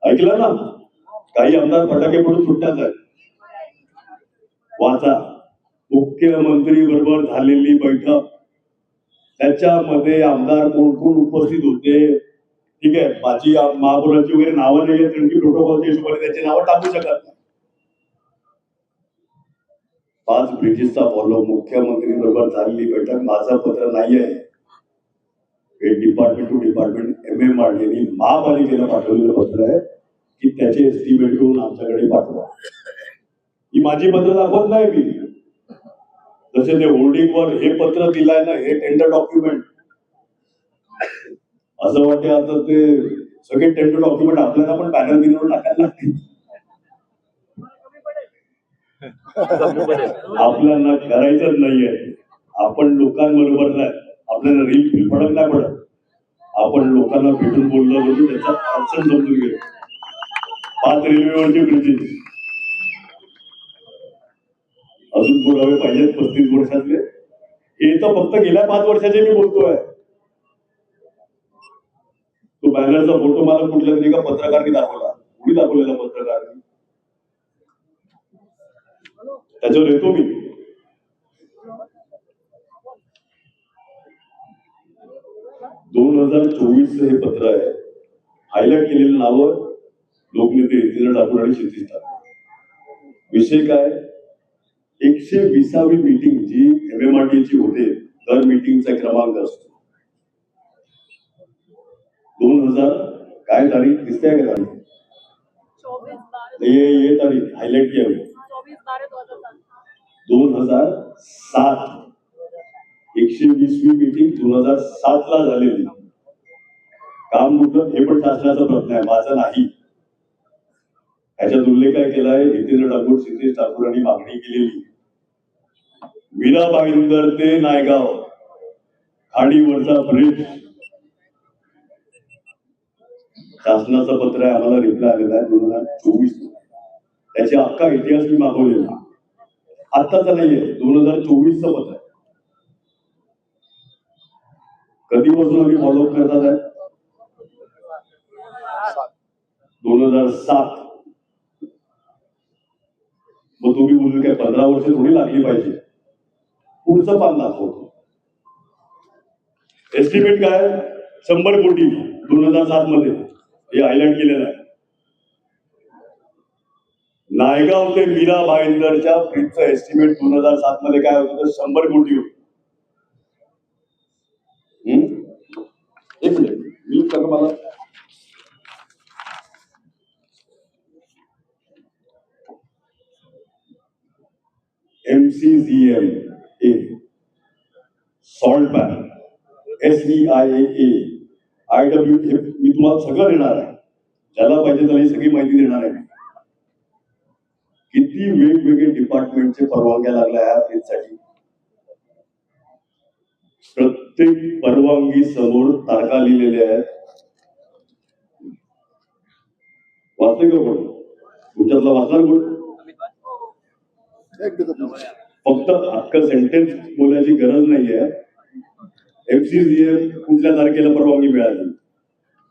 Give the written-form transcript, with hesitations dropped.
ऐकलं ना, काही आमदार फटाके पडून सुटतात आहे. वाचा, मुख्यमंत्री बरोबर झालेली बैठक, त्याच्यामध्ये आमदार कोण कोण उपस्थित होते. ठीक आहे, माझी महापौरांची वगैरे नावं नाही आहेत, कारण की प्रोटोकॉलच्या हिशोबाने त्याची नावं टाकू शकत नाही. 5 ब्रिजेसचा फॉलो, मुख्यमंत्री बरोबर झालेली बैठक, माझं पत्र नाही आहे. हे डिपार्टमेंट टू डिपार्टमेंट MMRDने महापालिकेला पाठवलेलं पत्र आहे की त्याचे एस्टिमेट करून आमच्याकडे पाठवा. ही माझी पत्र दाखवत नाही मी. जसे ते होर्डिंगवर हे पत्र दिलाय ना, हे टेंडर डॉक्युमेंट, असं वाटतं आता ते सगळे टेंडर डॉक्युमेंट आपल्याला पण पॅनल बिनवर टाकायला लागतील. आपल्याला करायचंच नाहीये. आपण लोकांबरोबर नाही, आपल्याला रील फील फरक नाही पडत. आपण लोकांना भेटून बोललं म्हणजे त्याचा अडचण समजून घेऊ. 5 रेल्वेवरचे ब्रिजेस अजून पुरावे पाहिजेत 35 वर्षातले. हे तर फक्त गेल्या 5 वर्षाचे मी बोलतोय. तो बॅनरचा फोटो मला कुठल्या तरी एका पत्रकारांनी दाखवला. कुणी दाखवलेला पत्रकारांनी? त्याच्यावर येतो मी. (2024) हे पत्र आहे. हायलाइट केलेली नावं लोकनेते हितेंद्र ठाकूर आणि क्षितिज ठाकूर. विषय काय? 120वी मीटिंग जी MMRDची होते, दर मीटिंगचा क्रमांक असतो. 2000 काय तारीख दिसते का तारीख? ये तारीख हायलाइट किया 2007. 120वी मीटिंग 2007 ला झालेली. काम कुठलं हे पण शासनाचा प्रश्न आहे, माझं नाही. याच्यात उल्लेख काय केलाय? हितेंद्र ठाकूर, क्षितिज ठाकूर यांनी मागणी केलेली मीरा भाईंदर ते नायगाव खाडीवरचा ब्रिज, शासनाचं पत्र आहे, आम्हाला रिप्लाय आलेला आहे 2024. त्याची अख्खा इतिहास मी मागवलेला, आत्ताचा नाहीये, 2024चं पत्र आहे. कधीपासून आम्ही फॉलोअप करतात आहे? 2007. मग तुम्ही बोलू काय 15 वर्ष थोडी लागली पाहिजे. पुढचं पान दाखवतो. एस्टिमेट काय? 100 कोटी 2007 मध्ये हे हायलाइट केलेलं आहे. नायगाव ते मीरा भाईंदरच्या ब्रिजचं एस्टिमेट 2007 मध्ये काय होतं? 100 कोटी होतं. एक मिनिट, मी सगळं मला MCGM salt ban, SEIA, IW, मी तुम्हाला सगळं देणार आहे. ज्याला पाहिजे त्याला सगळी माहिती देणार आहे. किती वेगवेगळे डिपार्टमेंटचे परवानग्या लागल्या ह्या ब्रिजसाठी. प्रत्येक परवानगी समोर तारखा लिहिलेल्या आहेत. वाचले का कोण? तुमच्यातला वाचणार कोण? फक्त अख्खं सेंटेन्स बोलायची गरज नाहीये. MCGM कुठल्या तारखेला परवानगी मिळाली,